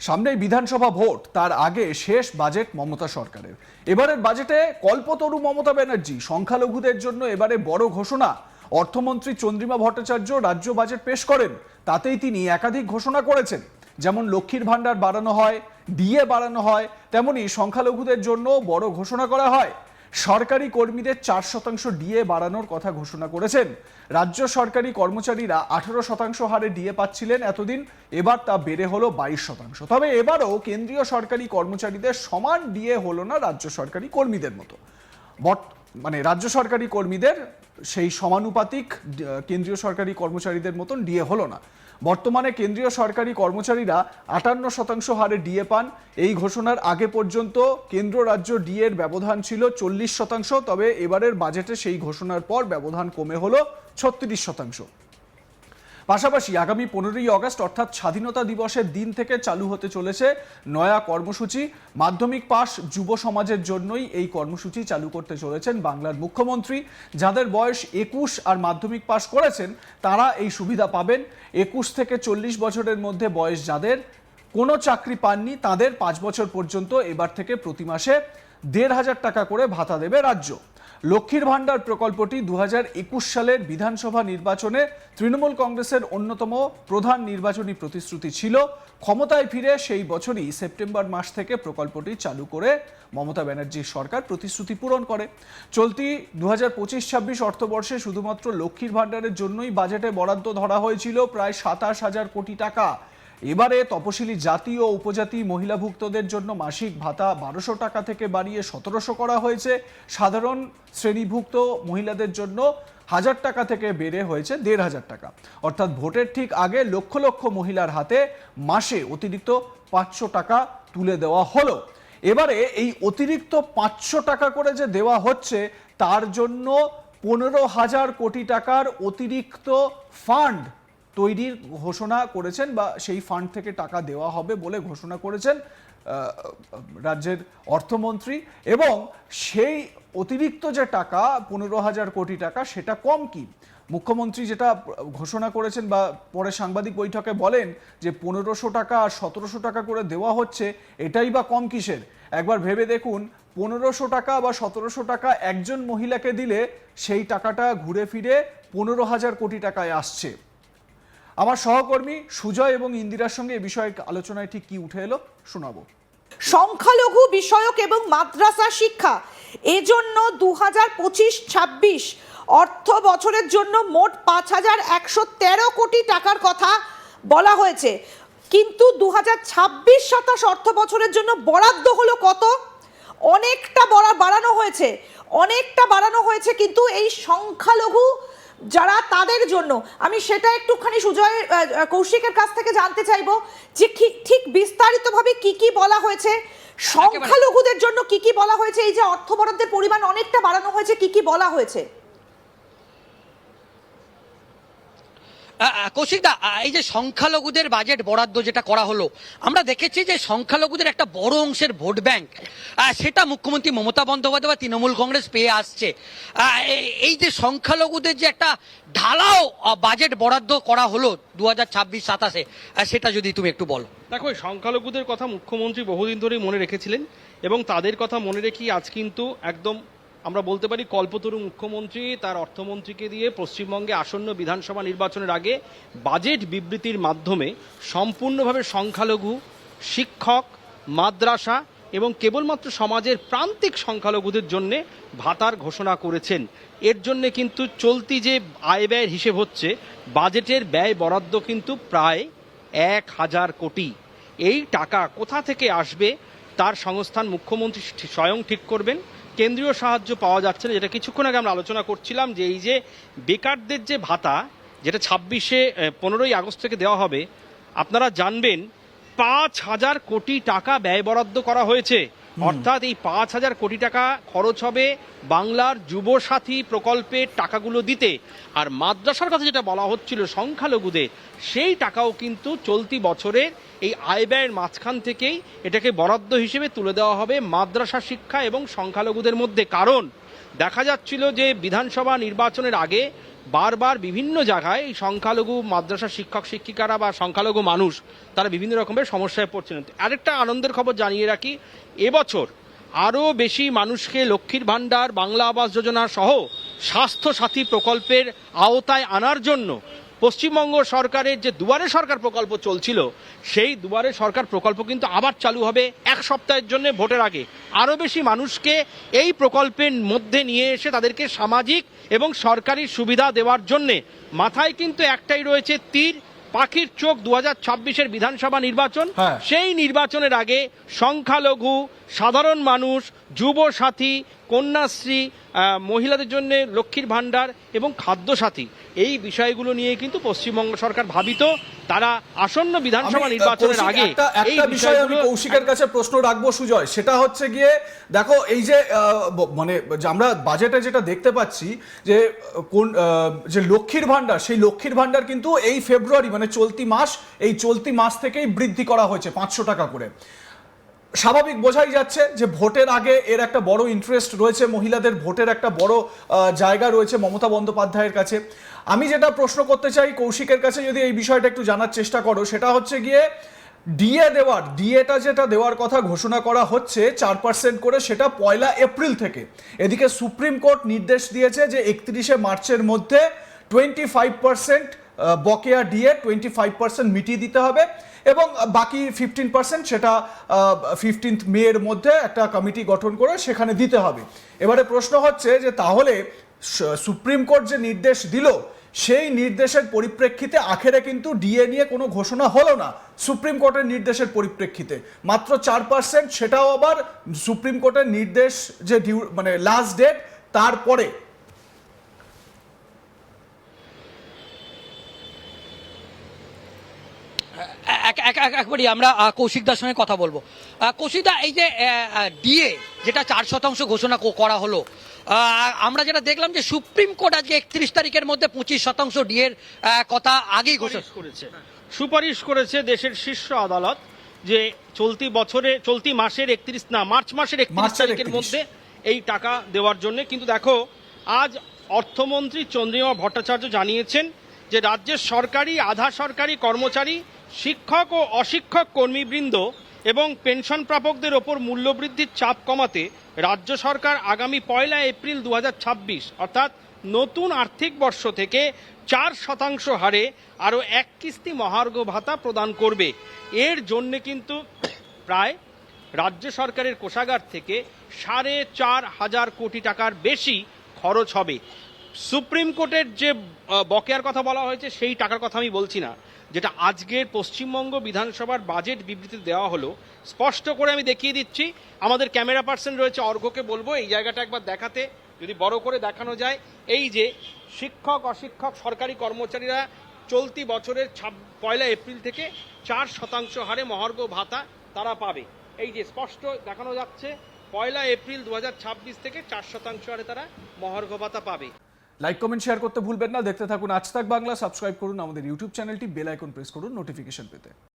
সামনেই বিধানসভা ভোট, তার আগে শেষ বাজেট মমতা সরকারের। এবারের বাজেটে কল্পতরু মমতা ব্যানার্জি। সংখ্যালঘুদের জন্য এবারে বড় ঘোষণা। অর্থমন্ত্রী চন্দ্রিমা ভট্টাচার্য রাজ্য বাজেট পেশ করেন, তাতেই তিনি একাধিক ঘোষণা করেছেন। যেমন লক্ষ্মীর ভান্ডার বাড়ানো হয়, ডিএ বাড়ানো হয়, তেমনি সংখ্যালঘুদের জন্য বড় ঘোষণা করা হয়। সরকারি কর্মীদের 4% ডিএ বাড়ানোর কথা ঘোষণা করেছেন। রাজ্য সরকারি কর্মচারীরা 18% হারে ডিএ পাচ্ছিলেন এতদিন, এবার তা বেড়ে হলো 22%। তবে এবারও কেন্দ্রীয় সরকারি কর্মচারীদের সমান ডিএ হলো না রাজ্য সরকারি কর্মীদের মতো। রাজ্য সরকারি কর্মীদের সেই সমানুপাতিক কেন্দ্রীয় সরকারি কর্মচারীদের মতন ডিএ হলো না। বর্তমানে কেন্দ্রীয় সরকারি কর্মচারীরা 58% হারে ডিএ পান। এই ঘোষণার আগে পর্যন্ত কেন্দ্র রাজ্য ডিএ এর ব্যবধান ছিল 40%, তবে এবারের বাজেটে সেই ঘোষণার পর ব্যবধান কমে হলো 36%। পাশাপাশি আগামী 15ই আগস্ট অর্থাৎ স্বাধীনতা দিবসের দিন থেকে চালু হতে চলেছে নয়া কর্মসূচি। মাধ্যমিক পাশ যুব সমাজের জন্যই এই কর্মসূচি চালু করতে চলেছেন বাংলার মুখ্যমন্ত্রী। যাদের বয়স 21 আর মাধ্যমিক পাশ করেছেন তারা এই সুবিধা পাবেন। 21 থেকে 40 বছরের মধ্যে বয়স যাদের কোনো চাকরি পাননি তাদের 5 বছর পর্যন্ত এবার থেকে প্রতি মাসে 1,500 টাকা করে ভাতা দেবে রাজ্য। লক্ষ্মীর ভান্ডার প্রকল্পটি 2021 সালের বিধানসভা নির্বাচনে তৃণমূল কংগ্রেসের অন্যতম প্রধান নির্বাচনী প্রতিশ্রুতি ছিল। ক্ষমতায় ফিরে সেই বছরই সেপ্টেম্বর মাস থেকে প্রকল্পটি চালু করে মমতা ব্যানার্জির সরকার প্রতিশ্রুতি পূরণ করে। চলতি 2025-26 অর্থবর্ষে শুধুমাত্র লক্ষ্মীর ভান্ডারের জন্যই বাজেটে বরাদ্দ ধরা হয়েছিল প্রায় 27,000 কোটি টাকা। এবারে তপশিলি জাতি ও উপজাতি মহিলাভুক্তদের জন্য মাসিক ভাতা 1200 টাকা থেকে বাড়িয়ে 1700 করা হয়েছে। সাধারণ শ্রেণীভুক্ত মহিলাদের জন্য 1000 টাকা থেকে বেড়ে হয়েছে 1500 টাকা। অর্থাৎ ভোটের ঠিক আগে লক্ষ লক্ষ মহিলার হাতে মাসে অতিরিক্ত 500 টাকা তুলে দেওয়া হলো। এবারে এই অতিরিক্ত 500 টাকা করে যে দেওয়া হচ্ছে তার জন্য 15,000 কোটি টাকার অতিরিক্ত ফান্ড তৈরির ঘোষণা করেছেন, বা সেই ফান্ড থেকে টাকা দেওয়া হবে বলে ঘোষণা করেছেন রাজ্যের অর্থমন্ত্রী। এবং সেই অতিরিক্ত যে টাকা 15,000 কোটি টাকা সেটা কম কি? মুখ্যমন্ত্রী যেটা ঘোষণা করেছেন বা পরে সাংবাদিক বৈঠকে বলেন যে 1500 টাকা আর 1700 টাকা করে দেওয়া হচ্ছে, এটাই বা কম কিসের? একবার ভেবে দেখুন, 1500 টাকা বা 1700 টাকা একজন মহিলাকে দিলে সেই টাকাটা ঘুরে ফিরে 15,000 কোটি টাকায় আসছে। আমার সহকর্মী সুজয় এবং ইন্দিরার সঙ্গে এই বিষয়ে আলোচনায় ঠিক কি উঠে এলো শোনাবো। সংখ্যালঘু বিষয়ক এবং মাদ্রাসা শিক্ষা এজন্য 2025-26 অর্থ বছরের জন্য মোট 5,113 কোটি টাকার কথা বলা হয়েছে, কিন্তু 2026-27 অর্থ বছরের জন্য বরাদ্দ হলো কত? অনেকটা বাড়ানো হয়েছে, কিন্তু এই সংখ্যালঘু যারা তাদের জন্য আমি সেটা একটুখানি সুজয় কৌশিকের কাছ থেকে জানতে চাইবো যে ঠিক বিস্তারিতভাবে কি বলা হয়েছে, সংখ্যালঘুদের জন্য কি বলা হয়েছে, এই যে অর্থ বরাদ্দের পরিমাণ অনেকটা বাড়ানো হয়েছে, কি বলা হয়েছে? কৌশিকদা, এই যে সংখ্যালঘুদের বাজেট বরাদ্দ যেটা করা হলো, আমরা দেখেছি যে সংখ্যালঘুদের একটা বড় অংশের ভোট ব্যাংক সেটা মুখ্যমন্ত্রী মমতা বন্দ্যোপাধ্যায় বা তৃণমূল কংগ্রেস পেয়ে আসছে। এই যে সংখ্যালঘুদের যে একটা ঢালাও বাজেট বরাদ্দ করা হলো 2026-27-এ, সেটা যদি তুমি একটু বলো। দেখো, সংখ্যালঘুদের কথা মুখ্যমন্ত্রী বহুদিন ধরেই মনে রেখেছিলেন এবং তাদের কথা মনে রেখেই আজ কিন্তু একদম আমরা বলতে পারি কল্পতরু মুখ্যমন্ত্রী তার অর্থমন্ত্রীকে দিয়ে পশ্চিমবঙ্গে আসন্ন বিধানসভা নির্বাচনের আগে বাজেট বিবৃতির মাধ্যমে সম্পূর্ণভাবে সংখ্যালঘু, শিক্ষক, মাদ্রাসা এবং কেবলমাত্র সমাজের প্রান্তিক সংখ্যালঘুদের জন্যে ভাতার ঘোষণা করেছেন। এর জন্যে কিন্তু চলতি যে আয় ব্যয়ের হিসেব হচ্ছে, বাজেটের ব্যয় বরাদ্দ কিন্তু প্রায় 1,000 কোটি। এই টাকা কোথা থেকে আসবে তার সংস্থান মুখ্যমন্ত্রী স্বয়ং ঠিক করবেন। কেন্দ্রীয় সাহায্য পাওয়া যাচ্ছে না, যেটা কিছুক্ষণ আগে আমরা আলোচনা করছিলাম, যে এই যে বেকারদের যে ভাতা যেটা 15ই আগস্ট থেকে দেওয়া হবে, আপনারা জানবেন 5,000 কোটি টাকা ব্যয় বরাদ্দ করা হয়েছে। অর্থাৎ এই 5,000 কোটি টাকা খরচ হবে বাংলার যুবসাথী প্রকল্পের টাকাগুলো দিতে। আর মাদ্রাসার কথা যেটা বলা হচ্ছিল সংখ্যালঘুদের, সেই টাকাও কিন্তু চলতি বছরের এই আয় ব্যয়ের মাঝখান থেকেই এটাকে বরাদ্দ হিসেবে তুলে দেওয়া হবে মাদ্রাসা শিক্ষা এবং সংখ্যালঘুদের মধ্যে। কারণ দেখা যাচ্ছিল যে বিধানসভা নির্বাচনের আগে বারবার বিভিন্ন জায়গায় এই সংখ্যালঘু মাদ্রাসার শিক্ষক শিক্ষিকারা বা সংখ্যালঘু মানুষ তারা বিভিন্ন রকমের সমস্যায় পড়ছেন। আরেকটা আনন্দের খবর জানিয়ে রাখি, এবছর আরও বেশি মানুষকে লক্ষ্মীর ভাণ্ডার, বাংলা আবাস যোজনা সহ স্বাস্থ্য সাথী প্রকল্পের আওতায় আনার জন্য পশ্চিমবঙ্গ সরকারের যে দুয়ারে সরকার প্রকল্প চলছিল, সেই দুয়ারে সরকার প্রকল্প কিন্তু আবার চালু হবে এক সপ্তাহের জন্য ভোটের আগে। আরও বেশি মানুষকে এই প্রকল্পের মধ্যে নিয়ে এসে তাদেরকে সামাজিক এবং সরকারি সুবিধা দেওয়ার জন্যে মাথায় কিন্তু একটাই রয়েছে তীর, পাখির চোখ 2026-এর বিধানসভা নির্বাচন। হ্যাঁ। সেই নির্বাচনের আগে সংখ্যালঘু, সাধারণ মানুষ, যুব সাথী, কন্যাশ্রী, মহিলাদের জন্য লক্ষ্মীর ভাণ্ডার এবং খাদ্য সাথী, এই বিষয়গুলো নিয়ে কিন্তু পশ্চিমবঙ্গ সরকার ভাবিত। তারা আসন্ন বিধানসভা নির্বাচনের আগে এই একটা বিষয় আমি বিষয়গুলো কৌশিকের কাছে প্রশ্ন রাখবো সুজয়, সেটা হচ্ছে গিয়ে দেখো এই যে মানে যে আমরা বাজেটে যেটা দেখতে পাচ্ছি যে কোন যে লক্ষ্মীর ভাণ্ডার, সেই লক্ষ্মীর ভাণ্ডার কিন্তু এই ফেব্রুয়ারি মানে চলতি মাস থেকেই বৃদ্ধি করা হয়েছে 500 টাকা করে। স্বাভাবিক বোঝাই যাচ্ছে যে ভোটের আগে এর একটা বড় ইন্টারেস্ট রয়েছে, মহিলাদের ভোটের একটা বড় জায়গা রয়েছে মমতা বন্দ্যোপাধ্যায়ের কাছে। আমি যেটা প্রশ্ন করতে চাই কৌশিকের কাছে, যদি এই বিষয়টা একটু জানার চেষ্টা করো, সেটা হচ্ছে গিয়ে ডিএটা যেটা দেওয়ার কথা ঘোষণা করা হচ্ছে 4% করে, সেটা 1 এপ্রিল থেকে। এদিকে সুপ্রিম কোর্ট নির্দেশ দিয়েছে যে 31শে মার্চের মধ্যে 25% বকেয়া ডিএ 25% মিটিয়ে দিতে হবে এবং বাকি 15% সেটা 15 মের মধ্যে একটা কমিটি গঠন করে সেখানে দিতে হবে। এবারে প্রশ্ন হচ্ছে যে তাহলে সুপ্রিম কোর্ট যে নির্দেশ দিল, সেই নির্দেশের পরিপ্রেক্ষিতে আখেরে কিন্তু ডিএ নিয়ে কোনো ঘোষণা হলো না সুপ্রিম কোর্টের নির্দেশের পরিপ্রেক্ষিতে, মাত্র 4%, সেটাও আবার সুপ্রিম কোর্টের নির্দেশ যে মানে লাস্ট ডেট তারপরে। একবারই আমরা কৌশিক দার সঙ্গে কথা বলবো। কৌশিক দা, এই যে ডিএ যেটা 4% ঘোষণা করা হলো, আমরা যেটা দেখলাম যে সুপ্রিম কোর্ট আজকে 31 তারিখের মধ্যে 25% ডিএর কথা আগেই ঘোষণা করেছে, সুপারিশ করেছে দেশের শীর্ষ আদালত যে চলতি মাসের মার্চ মাসের 31 তারিখের মধ্যে এই টাকা দেওয়ার জন্য। কিন্তু দেখো, আজ অর্থমন্ত্রী চন্দ্রিমা ভট্টাচার্য জানিয়েছেন যে রাজ্যের সরকারি, আধা সরকারি কর্মচারী, শিক্ষক ও অশিক্ষক কর্মীবৃন্দ এবং পেনশন প্রাপকদের ওপর মূল্যবৃদ্ধির চাপ কমাতে রাজ্য সরকার আগামী 1 এপ্রিল 2026 অর্থাৎ নতুন আর্থিক বর্ষ থেকে 4% হারে আরও 1 কিস্তি মহার্ঘ ভাতা প্রদান করবে। এর জন্যে কিন্তু প্রায় রাজ্য সরকারের কোষাগার থেকে 4,500 কোটি টাকার বেশি খরচ হবে। সুপ্রিম কোর্টের যে বকেয়ার কথা বলা হয়েছে সেই টাকার কথা আমি বলছি না, যেটা আজকের পশ্চিমবঙ্গ বিধানসভার বাজেট বিবৃতি দেওয়া হলো। স্পষ্ট করে আমি দেখিয়ে দিচ্ছি, আমাদের ক্যামেরা পার্সন রয়েছে অর্ঘ্যকে বলবো এই জায়গাটা একবার দেখাতে, যদি বড় করে দেখানো যায়। এই যে শিক্ষক, অশিক্ষক, সরকারি কর্মচারীরা চলতি বছরের 1 এপ্রিল থেকে 4% হারে মহার্ঘ ভাতা তারা পাবে। এই যে স্পষ্ট দেখানো যাচ্ছে 1 এপ্রিল 2026 থেকে 4% হারে তারা মহার্ঘ ভাতা পাবে। লাইক, কমেন্ট, শেয়ার করতে ভুলবেন না। দেখতে থাকুন আজ তাক বাংলা। সাবস্ক্রাইব করুন আমাদের ইউটিউব চ্যানেলটি, বেল আইকন প্রেস করুন নোটিফিকেশন পেতে।